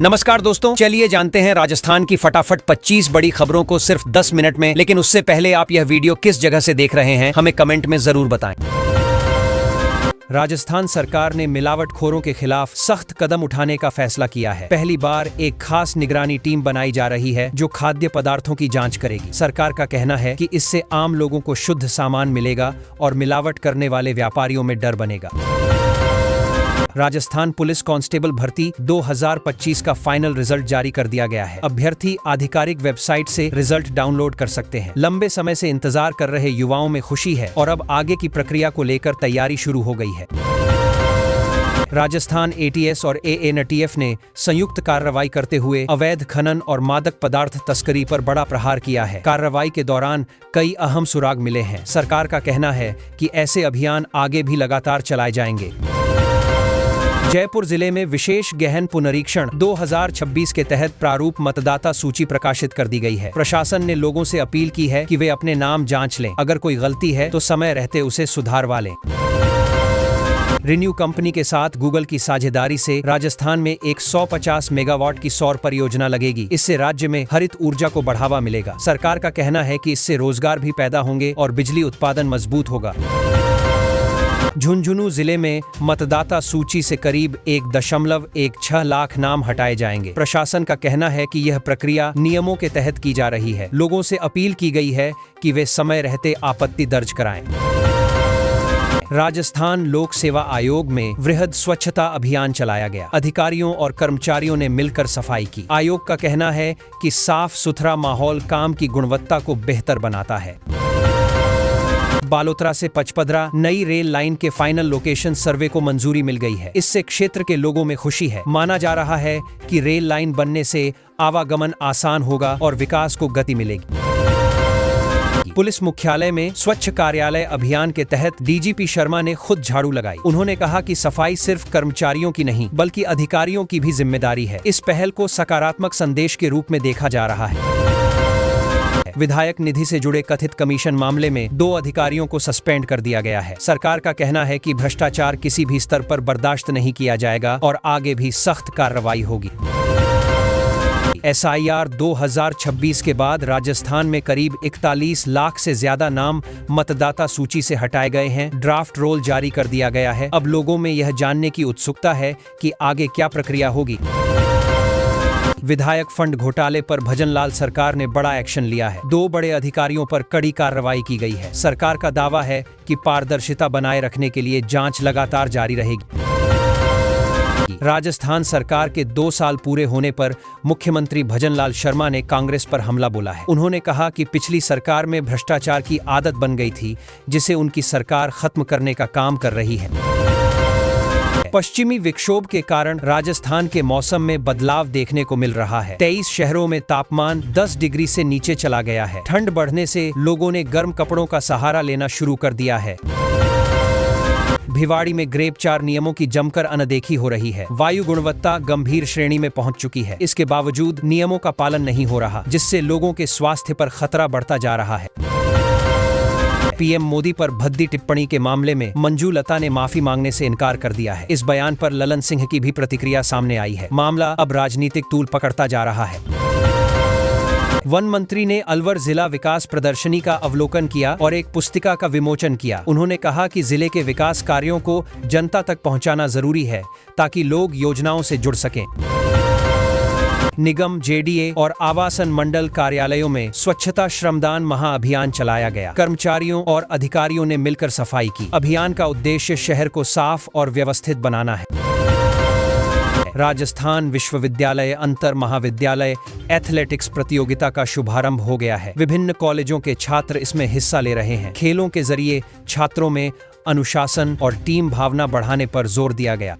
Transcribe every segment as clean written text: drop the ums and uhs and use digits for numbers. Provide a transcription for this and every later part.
नमस्कार दोस्तों, चलिए जानते हैं राजस्थान की फटाफट 25 बड़ी खबरों को सिर्फ 10 मिनट में। लेकिन उससे पहले आप यह वीडियो किस जगह से देख रहे हैं हमें कमेंट में जरूर बताएं। राजस्थान सरकार ने मिलावटखोरों के खिलाफ सख्त कदम उठाने का फैसला किया है। पहली बार एक खास निगरानी टीम बनाई जा रही है जो खाद्य पदार्थों की जांच करेगी। सरकार का कहना है कि इससे आम लोगों को शुद्ध सामान मिलेगा और मिलावट करने वाले व्यापारियों में डर बनेगा। राजस्थान पुलिस कांस्टेबल भर्ती 2025 का फाइनल रिजल्ट जारी कर दिया गया है। अभ्यर्थी आधिकारिक वेबसाइट से रिजल्ट डाउनलोड कर सकते हैं। लंबे समय से इंतजार कर रहे युवाओं में खुशी है और अब आगे की प्रक्रिया को लेकर तैयारी शुरू हो गई है। राजस्थान ATS और ANTF ने संयुक्त कार्रवाई करते हुए अवैध खनन और मादक पदार्थ तस्करी पर बड़ा प्रहार किया है। कार्रवाई के दौरान कई अहम सुराग मिले हैं। सरकार का कहना है कि ऐसे अभियान आगे भी लगातार चलाए जाएंगे। जयपुर जिले में विशेष गहन पुनरीक्षण 2026 के तहत प्रारूप मतदाता सूची प्रकाशित कर दी गई है। प्रशासन ने लोगों से अपील की है कि वे अपने नाम जांच लें। अगर कोई गलती है तो समय रहते उसे सुधारवा लें। रिन्यू कंपनी के साथ गूगल की साझेदारी से राजस्थान में एक 150 मेगावाट की सौर परियोजना लगेगी। इससे राज्य में हरित ऊर्जा को बढ़ावा मिलेगा। सरकार का कहना है कि इससे रोजगार भी पैदा होंगे और बिजली उत्पादन मजबूत होगा। झुंझुनू जिले में मतदाता सूची से करीब 1.16 लाख नाम हटाए जाएंगे। प्रशासन का कहना है कि यह प्रक्रिया नियमों के तहत की जा रही है। लोगों से अपील की गई है कि वे समय रहते आपत्ति दर्ज कराएं। राजस्थान लोक सेवा आयोग में वृहद स्वच्छता अभियान चलाया गया। अधिकारियों और कर्मचारियों ने मिलकर सफाई की। आयोग का कहना है कि साफ सुथरा माहौल काम की गुणवत्ता को बेहतर बनाता है। बालोतरा से पचपदरा नई रेल लाइन के फाइनल लोकेशन सर्वे को मंजूरी मिल गई है। इससे क्षेत्र के लोगों में खुशी है। माना जा रहा है कि रेल लाइन बनने से आवागमन आसान होगा और विकास को गति मिलेगी। पुलिस मुख्यालय में स्वच्छ कार्यालय अभियान के तहत DGP शर्मा ने खुद झाड़ू लगाई। उन्होंने कहा कि सफाई सिर्फ कर्मचारियों की नहीं बल्कि अधिकारियों की भी जिम्मेदारी है। इस पहल को सकारात्मक संदेश के रूप में देखा जा रहा है। विधायक निधि से जुड़े कथित कमीशन मामले में 2 अधिकारियों को सस्पेंड कर दिया गया है। सरकार का कहना है कि भ्रष्टाचार किसी भी स्तर पर बर्दाश्त नहीं किया जाएगा और आगे भी सख्त कार्रवाई होगी। SIR 2026 के बाद राजस्थान में करीब 41 लाख से ज्यादा नाम मतदाता सूची से हटाए गए हैं। ड्राफ्ट रोल जारी कर दिया गया है। अब लोगों में यह जानने की उत्सुकता है कि आगे क्या प्रक्रिया होगी। विधायक फंड घोटाले पर भजनलाल सरकार ने बड़ा एक्शन लिया है। 2 बड़े अधिकारियों पर कड़ी कार्रवाई की गई है। सरकार का दावा है कि पारदर्शिता बनाए रखने के लिए जांच लगातार जारी रहेगी। राजस्थान सरकार के 2 साल पूरे होने पर मुख्यमंत्री भजनलाल शर्मा ने कांग्रेस पर हमला बोला है। उन्होंने कहा कि पिछली सरकार में भ्रष्टाचार की आदत बन गई थी, जिसे उनकी सरकार खत्म करने का काम कर रही है। पश्चिमी विक्षोभ के कारण राजस्थान के मौसम में बदलाव देखने को मिल रहा है। 23 शहरों में तापमान 10 डिग्री से नीचे चला गया है। ठंड बढ़ने से लोगों ने गर्म कपड़ों का सहारा लेना शुरू कर दिया है। भिवाड़ी में ग्रेप 4 नियमों की जमकर अनदेखी हो रही है। वायु गुणवत्ता गंभीर श्रेणी में पहुंच चुकी है। इसके बावजूद नियमों का पालन नहीं हो रहा, जिससे लोगों के स्वास्थ्य पर खतरा बढ़ता जा रहा है। PM मोदी पर भद्दी टिप्पणी के मामले में मंजू लता ने माफी मांगने से इनकार कर दिया है। इस बयान पर ललन सिंह की भी प्रतिक्रिया सामने आई है। मामला अब राजनीतिक तूल पकड़ता जा रहा है। वन मंत्री ने अलवर जिला विकास प्रदर्शनी का अवलोकन किया और एक पुस्तिका का विमोचन किया। उन्होंने कहा कि जिले के विकास कार्यों को जनता तक पहुंचाना जरूरी है ताकि लोग योजनाओं से जुड़ सकें। निगम, JDA और आवासन मंडल कार्यालयों में स्वच्छता श्रमदान महाअभियान चलाया गया। कर्मचारियों और अधिकारियों ने मिलकर सफाई की। अभियान का उद्देश्य शहर को साफ और व्यवस्थित बनाना है। राजस्थान विश्वविद्यालय अंतर महाविद्यालय एथलेटिक्स प्रतियोगिता का शुभारंभ हो गया है। विभिन्न कॉलेजों के छात्र इसमें हिस्सा ले रहे हैं। खेलों के जरिए छात्रों में अनुशासन और टीम भावना बढ़ाने पर जोर दिया गया।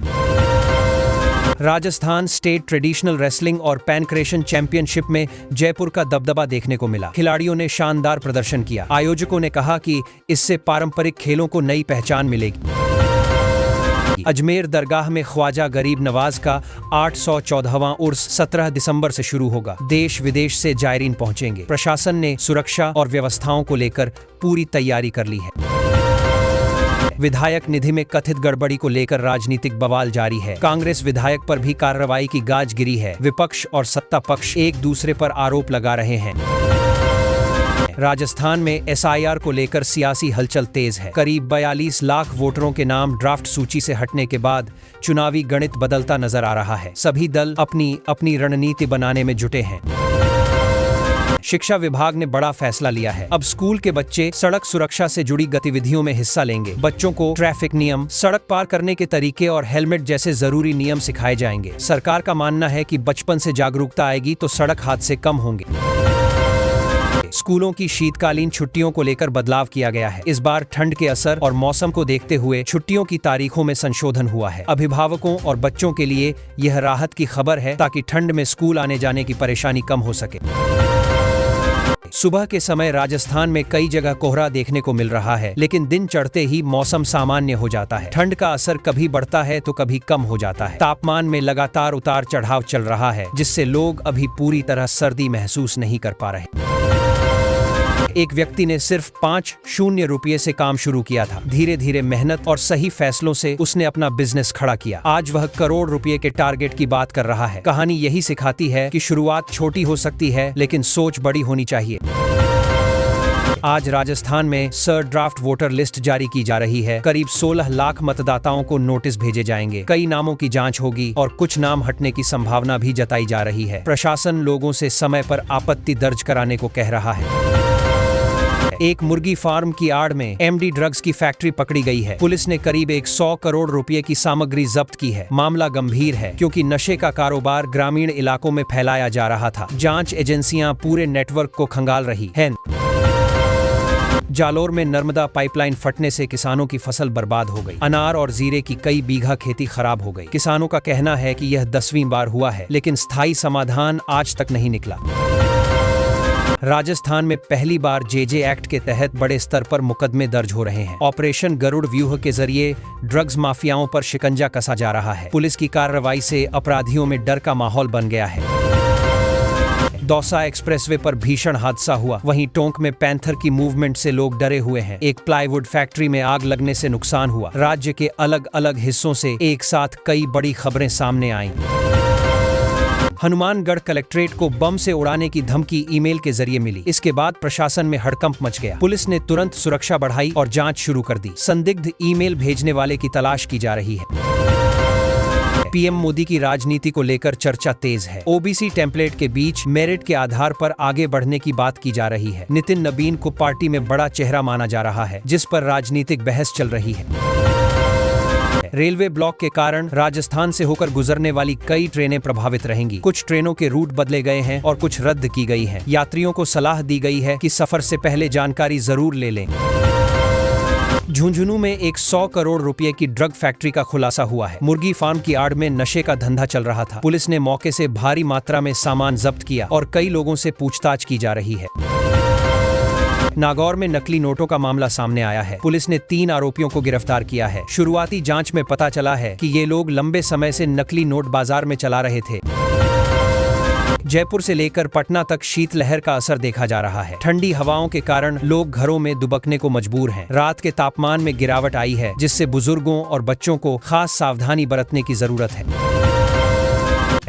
राजस्थान स्टेट ट्रेडिशनल रेसलिंग और पैनक्रेशन चैंपियनशिप में जयपुर का दबदबा देखने को मिला। खिलाड़ियों ने शानदार प्रदर्शन किया। आयोजकों ने कहा कि इससे पारंपरिक खेलों को नई पहचान मिलेगी। अजमेर दरगाह में ख्वाजा गरीब नवाज का 814वां उर्स 17 दिसंबर से शुरू होगा। देश विदेश से जायरीन पहुंचेंगे। प्रशासन ने सुरक्षा और व्यवस्थाओं को लेकर पूरी तैयारी कर ली है। विधायक निधि में कथित गड़बड़ी को लेकर राजनीतिक बवाल जारी है। कांग्रेस विधायक पर भी कार्रवाई की गाज गिरी है। विपक्ष और सत्ता पक्ष एक दूसरे पर आरोप लगा रहे हैं। राजस्थान में एसआईआर को लेकर सियासी हलचल तेज है। करीब 42 लाख वोटरों के नाम ड्राफ्ट सूची से हटने के बाद चुनावी गणित बदलता नजर आ रहा है। सभी दल अपनी अपनी रणनीति बनाने में जुटे हैं। शिक्षा विभाग ने बड़ा फैसला लिया है। अब स्कूल के बच्चे सड़क सुरक्षा से जुड़ी गतिविधियों में हिस्सा लेंगे। बच्चों को ट्रैफिक नियम, सड़क पार करने के तरीके और हेलमेट जैसे जरूरी नियम सिखाए जाएंगे। सरकार का मानना है कि बचपन से जागरूकता आएगी तो सड़क हादसे कम होंगे। स्कूलों की शीतकालीन छुट्टियों को लेकर बदलाव किया गया है। इस बार ठंड के असर और मौसम को देखते हुए छुट्टियों की तारीखों में संशोधन हुआ है। अभिभावकों और बच्चों के लिए यह राहत की खबर है ताकि ठंड में स्कूल आने जाने की परेशानी कम हो सके। सुबह के समय राजस्थान में कई जगह कोहरा देखने को मिल रहा है, लेकिन दिन चढ़ते ही मौसम सामान्य हो जाता है। ठंड का असर कभी बढ़ता है तो कभी कम हो जाता है। तापमान में लगातार उतार चढ़ाव चल रहा है, जिससे लोग अभी पूरी तरह सर्दी महसूस नहीं कर पा रहे। एक व्यक्ति ने सिर्फ 5 रुपये से काम शुरू किया था। धीरे धीरे मेहनत और सही फैसलों से उसने अपना बिजनेस खड़ा किया। आज वह करोड़ रुपए के टारगेट की बात कर रहा है। कहानी यही सिखाती है कि शुरुआत छोटी हो सकती है, लेकिन सोच बड़ी होनी चाहिए। आज राजस्थान में सर ड्राफ्ट वोटर लिस्ट जारी की जा रही है। करीब 16 लाख मतदाताओं को नोटिस भेजे जाएंगे। कई नामों की जांच होगी और कुछ नाम हटने की संभावना भी जताई जा रही है। प्रशासन लोगों से समय पर आपत्ति दर्ज कराने को कह रहा है। एक मुर्गी फार्म की आड़ में एमडी ड्रग्स की फैक्ट्री पकड़ी गई है। पुलिस ने करीब 100 करोड़ रुपए की सामग्री जब्त की है। मामला गंभीर है क्योंकि नशे का कारोबार ग्रामीण इलाकों में फैलाया जा रहा था। जांच एजेंसियां पूरे नेटवर्क को खंगाल रही हैं। जालोर में नर्मदा पाइपलाइन फटने से किसानों की फसल बर्बाद हो गई। अनार और जीरे की कई बीघा खेती खराब हो गई। किसानों का कहना है कि यह 10वीं बार हुआ है, लेकिन स्थायी समाधान आज तक नहीं निकला। राजस्थान में पहली बार जेजे एक्ट के तहत बड़े स्तर पर मुकदमे दर्ज हो रहे हैं। ऑपरेशन गरुड़ व्यूह के जरिए ड्रग्स माफियाओं पर शिकंजा कसा जा रहा है। पुलिस की कार्रवाई से अपराधियों में डर का माहौल बन गया है। दौसा एक्सप्रेसवे पर भीषण हादसा हुआ। वहीं टोंक में पैंथर की मूवमेंट से लोग डरे हुए हैं। एक प्लाईवुड फैक्ट्री में आग लगने से नुकसान हुआ। राज्य के अलग अलग हिस्सों से एक साथ कई बड़ी खबरें सामने आईं। हनुमानगढ़ कलेक्ट्रेट को बम से उड़ाने की धमकी ईमेल के जरिए मिली। इसके बाद प्रशासन में हड़कंप मच गया। पुलिस ने तुरंत सुरक्षा बढ़ाई और जांच शुरू कर दी। संदिग्ध ईमेल भेजने वाले की तलाश की जा रही है। पीएम मोदी की राजनीति को लेकर चर्चा तेज है। ओबीसी टेम्पलेट के बीच मेरिट के आधार पर आगे बढ़ने की बात की जा रही है। नितिन नबीन को पार्टी में बड़ा चेहरा माना जा रहा है, जिस पर राजनीतिक बहस चल रही है। रेलवे ब्लॉक के कारण राजस्थान से होकर गुजरने वाली कई ट्रेनें प्रभावित रहेंगी। कुछ ट्रेनों के रूट बदले गए हैं और कुछ रद्द की गई हैं। यात्रियों को सलाह दी गई है कि सफर से पहले जानकारी जरूर ले लें। झुंझुनू में एक 100 करोड़ रुपए की ड्रग फैक्ट्री का खुलासा हुआ है। मुर्गी फार्म की आड़ में नशे का धंधा चल रहा था। पुलिस ने मौके से भारी मात्रा में सामान जब्त किया और कई लोगों से पूछताछ की जा रही है। नागौर में नकली नोटों का मामला सामने आया है। पुलिस ने 3 आरोपियों को गिरफ्तार किया है। शुरुआती जांच में पता चला है कि ये लोग लंबे समय से नकली नोट बाजार में चला रहे थे। जयपुर से लेकर पटना तक शीतलहर का असर देखा जा रहा है। ठंडी हवाओं के कारण लोग घरों में दुबकने को मजबूर हैं। रात के तापमान में गिरावट आई है, जिससे बुजुर्गों और बच्चों को खास सावधानी बरतने की जरूरत है।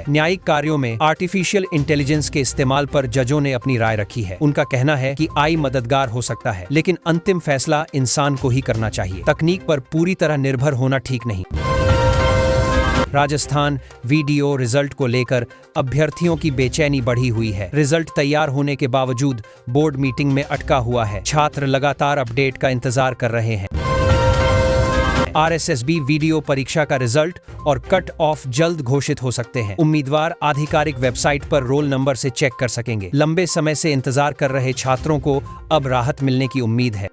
न्यायिक कार्यों में आर्टिफिशियल इंटेलिजेंस के इस्तेमाल पर जजों ने अपनी राय रखी है। उनका कहना है कि AI मददगार हो सकता है, लेकिन अंतिम फैसला इंसान को ही करना चाहिए। तकनीक पर पूरी तरह निर्भर होना ठीक नहीं। राजस्थान वीडियो रिजल्ट को लेकर अभ्यर्थियों की बेचैनी बढ़ी हुई है। रिजल्ट तैयार होने के बावजूद बोर्ड मीटिंग में अटका हुआ है। छात्र लगातार अपडेट का इंतजार कर रहे हैं। RSSB वीडियो परीक्षा का रिजल्ट और कट ऑफ जल्द घोषित हो सकते हैं। उम्मीदवार आधिकारिक वेबसाइट पर रोल नंबर से चेक कर सकेंगे। लंबे समय से इंतजार कर रहे छात्रों को अब राहत मिलने की उम्मीद है।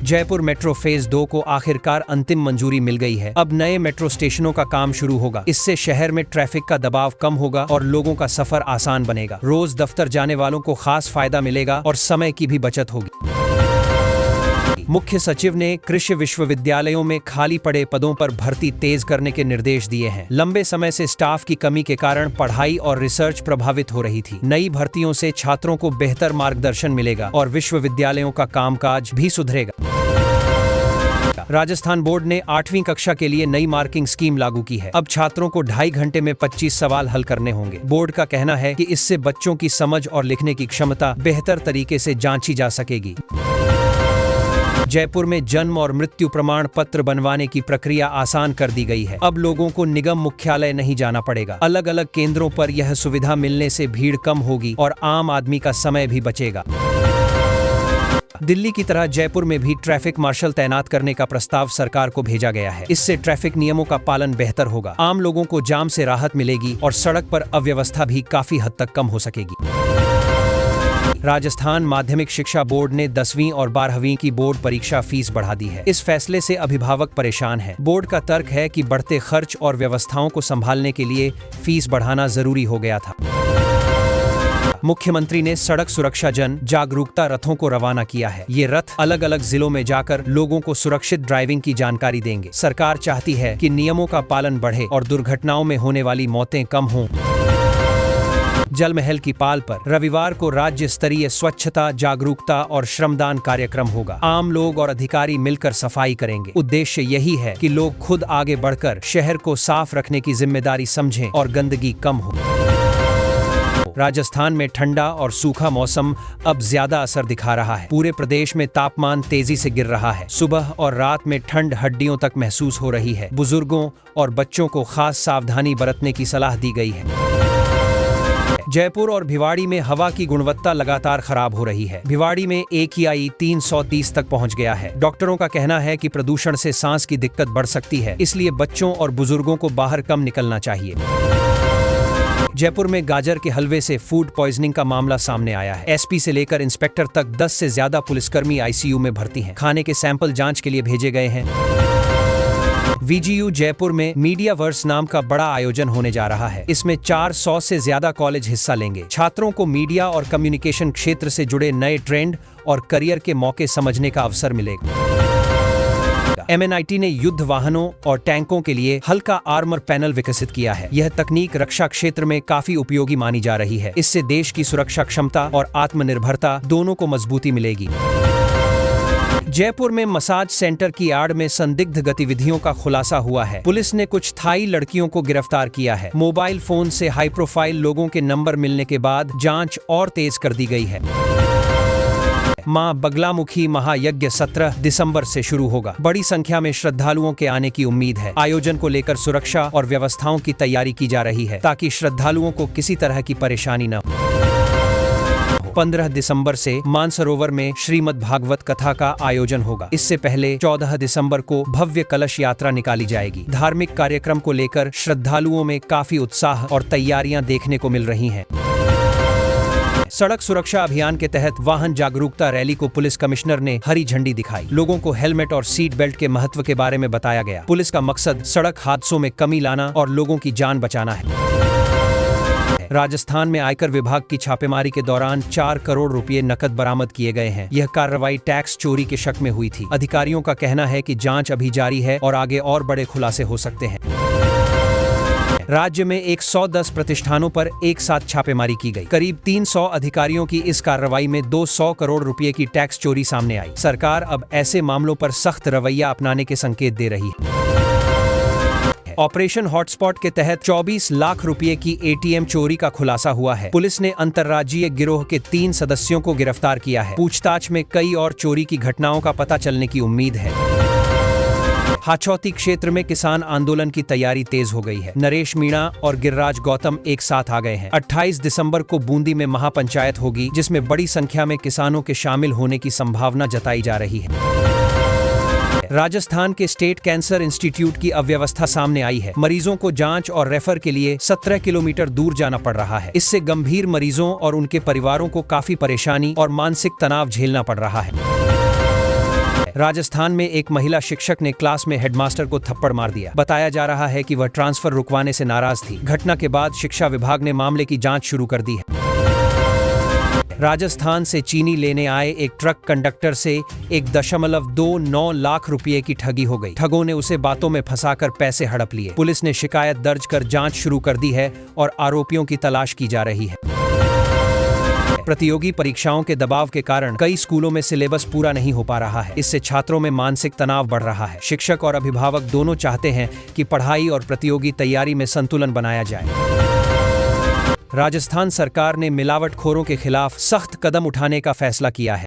जयपुर मेट्रो फेज 2 को आखिरकार अंतिम मंजूरी मिल गई है। अब नए मेट्रो स्टेशनों का काम शुरू होगा। इससे शहर में ट्रैफिक का दबाव कम होगा और लोगों का सफर आसान बनेगा। रोज दफ्तर जाने वालों को खास फायदा मिलेगा और समय की भी बचत होगी। मुख्य सचिव ने कृषि विश्वविद्यालयों में खाली पड़े पदों पर भर्ती तेज करने के निर्देश दिए हैं। लंबे समय से स्टाफ की कमी के कारण पढ़ाई और रिसर्च प्रभावित हो रही थी। नई भर्तियों से छात्रों को बेहतर मार्गदर्शन मिलेगा और विश्वविद्यालयों का कामकाज भी सुधरेगा। राजस्थान बोर्ड ने 8वीं कक्षा के लिए नई मार्किंग स्कीम लागू की है। अब छात्रों को 2.5 घंटे में 25 सवाल हल करने होंगे। बोर्ड का कहना है कि इससे बच्चों की समझ और लिखने की क्षमता बेहतर तरीके से जांची जा सकेगी। जयपुर में जन्म और मृत्यु प्रमाण पत्र बनवाने की प्रक्रिया आसान कर दी गई है। अब लोगों को निगम मुख्यालय नहीं जाना पड़ेगा। अलग अलग केंद्रों पर यह सुविधा मिलने से भीड़ कम होगी और आम आदमी का समय भी बचेगा। दिल्ली की तरह जयपुर में भी ट्रैफिक मार्शल तैनात करने का प्रस्ताव सरकार को भेजा गया है। इससे ट्रैफिक नियमों का पालन बेहतर होगा, आम लोगों को जाम से राहत मिलेगी और सड़क पर अव्यवस्था भी काफी हद तक कम हो सकेगी। राजस्थान माध्यमिक शिक्षा बोर्ड ने 10वीं और 12वीं की बोर्ड परीक्षा फीस बढ़ा दी है। इस फैसले से अभिभावक परेशान हैं। बोर्ड का तर्क है कि बढ़ते खर्च और व्यवस्थाओं को संभालने के लिए फीस बढ़ाना जरूरी हो गया था। मुख्यमंत्री ने सड़क सुरक्षा जन जागरूकता रथों को रवाना किया है। ये रथ अलग अलग जिलों में जाकर लोगों को सुरक्षित ड्राइविंग की जानकारी देंगे। सरकार चाहती है कि नियमों का पालन बढ़े और दुर्घटनाओं में होने वाली मौतें कम हों। जल महल की पाल पर रविवार को राज्य स्तरीय स्वच्छता, जागरूकता और श्रमदान कार्यक्रम होगा। आम लोग और अधिकारी मिलकर सफाई करेंगे। उद्देश्य यही है कि लोग खुद आगे बढ़कर शहर को साफ रखने की जिम्मेदारी समझें और गंदगी कम हो। राजस्थान में ठंडा और सूखा मौसम अब ज्यादा असर दिखा रहा है। पूरे प्रदेश में तापमान तेजी से गिर रहा है। सुबह और रात में ठंड हड्डियों तक महसूस हो रही है। बुजुर्गों और बच्चों को खास सावधानी बरतने की सलाह दी गई है। जयपुर और भिवाड़ी में हवा की गुणवत्ता लगातार खराब हो रही है। भिवाड़ी में AQI 330 तक पहुंच गया है। डॉक्टरों का कहना है कि प्रदूषण से सांस की दिक्कत बढ़ सकती है, इसलिए बच्चों और बुजुर्गों को बाहर कम निकलना चाहिए। जयपुर में गाजर के हलवे से फूड पॉइजनिंग का मामला सामने आया है। SP से लेकर इंस्पेक्टर तक 10 से ज्यादा पुलिसकर्मी ICU में भर्ती हैं। खाने के सैंपल जांच के लिए भेजे गए हैं। VGU जयपुर में मीडिया वर्स नाम का बड़ा आयोजन होने जा रहा है। इसमें 400 से ज्यादा कॉलेज हिस्सा लेंगे। छात्रों को मीडिया और कम्युनिकेशन क्षेत्र से जुड़े नए ट्रेंड और करियर के मौके समझने का अवसर मिलेगा। MNIT ने युद्ध वाहनों और टैंकों के लिए हल्का आर्मर पैनल विकसित किया है। यह तकनीक रक्षा क्षेत्र में काफी उपयोगी मानी जा रही है। इससे देश की सुरक्षा क्षमता और आत्मनिर्भरता दोनों को मजबूती मिलेगी। जयपुर में मसाज सेंटर की आड़ में संदिग्ध गतिविधियों का खुलासा हुआ है। पुलिस ने कुछ थाई लड़कियों को गिरफ्तार किया है। मोबाइल फोन से हाई प्रोफाइल लोगों के नंबर मिलने के बाद जांच और तेज कर दी गई है। मां बगलामुखी महायज्ञ 17 दिसंबर से शुरू होगा। बड़ी संख्या में श्रद्धालुओं के आने की उम्मीद है। आयोजन को लेकर सुरक्षा और व्यवस्थाओं की तैयारी की जा रही है ताकि श्रद्धालुओं को किसी तरह की परेशानी न हो। 15 दिसंबर से मानसरोवर में श्रीमद् भागवत कथा का आयोजन होगा। इससे पहले 14 दिसंबर को भव्य कलश यात्रा निकाली जाएगी। धार्मिक कार्यक्रम को लेकर श्रद्धालुओं में काफी उत्साह और तैयारियां देखने को मिल रही हैं। सड़क सुरक्षा अभियान के तहत वाहन जागरूकता रैली को पुलिस कमिश्नर ने हरी झंडी दिखाई। लोगों को हेलमेट और सीट बेल्ट के महत्व के बारे में बताया गया। पुलिस का मकसद सड़क हादसों में कमी लाना और लोगों की जान बचाना है। राजस्थान में आयकर विभाग की छापेमारी के दौरान 4 करोड़ रुपए नकद बरामद किए गए हैं। यह कार्रवाई टैक्स चोरी के शक में हुई थी। अधिकारियों का कहना है कि जांच अभी जारी है और आगे और बड़े खुलासे हो सकते हैं। राज्य में 110 प्रतिष्ठानों पर एक साथ छापेमारी की गई। करीब 300 अधिकारियों की इस कार्रवाई में 200 करोड़ रुपए की टैक्स चोरी सामने आई। सरकार अब ऐसे मामलों पर सख्त रवैया अपनाने के संकेत दे रही है। ऑपरेशन हॉटस्पॉट के तहत 24 लाख रुपए की ATM चोरी का खुलासा हुआ है। पुलिस ने अंतर्राज्यीय गिरोह के 3 सदस्यों को गिरफ्तार किया है। पूछताछ में कई और चोरी की घटनाओं का पता चलने की उम्मीद है। हाचौती क्षेत्र में किसान आंदोलन की तैयारी तेज हो गई है। नरेश मीणा और गिरिराज गौतम एक साथ आ गए हैं। 28 दिसंबर को बूंदी में महापंचायत होगी, जिसमें बड़ी संख्या में किसानों के शामिल होने की संभावना जताई जा रही है। राजस्थान के स्टेट कैंसर इंस्टीट्यूट की अव्यवस्था सामने आई है। मरीजों को जांच और रेफर के लिए 17 किलोमीटर दूर जाना पड़ रहा है। इससे गंभीर मरीजों और उनके परिवारों को काफी परेशानी और मानसिक तनाव झेलना पड़ रहा है। राजस्थान में एक महिला शिक्षक ने क्लास में हेडमास्टर को थप्पड़ मार दिया। बताया जा रहा है कि वह ट्रांसफर रुकवाने से नाराज थी। घटना के बाद शिक्षा विभाग ने मामले की जांच शुरू कर दी है। राजस्थान से चीनी लेने आए एक ट्रक कंडक्टर से 1.29 लाख रुपए की ठगी हो गई। ठगों ने उसे बातों में फंसाकर पैसे हड़प लिए। पुलिस ने शिकायत दर्ज कर जांच शुरू कर दी है और आरोपियों की तलाश की जा रही है। प्रतियोगी परीक्षाओं के दबाव के कारण कई स्कूलों में सिलेबस पूरा नहीं हो पा रहा है। इससे छात्रों में मानसिक तनाव बढ़ रहा है। शिक्षक और अभिभावक दोनों चाहते हैं कि पढ़ाई और प्रतियोगी तैयारी में संतुलन बनाया जाए। राजस्थान सरकार ने मिलावटखोरों के खिलाफ सख्त कदम उठाने का फैसला किया है।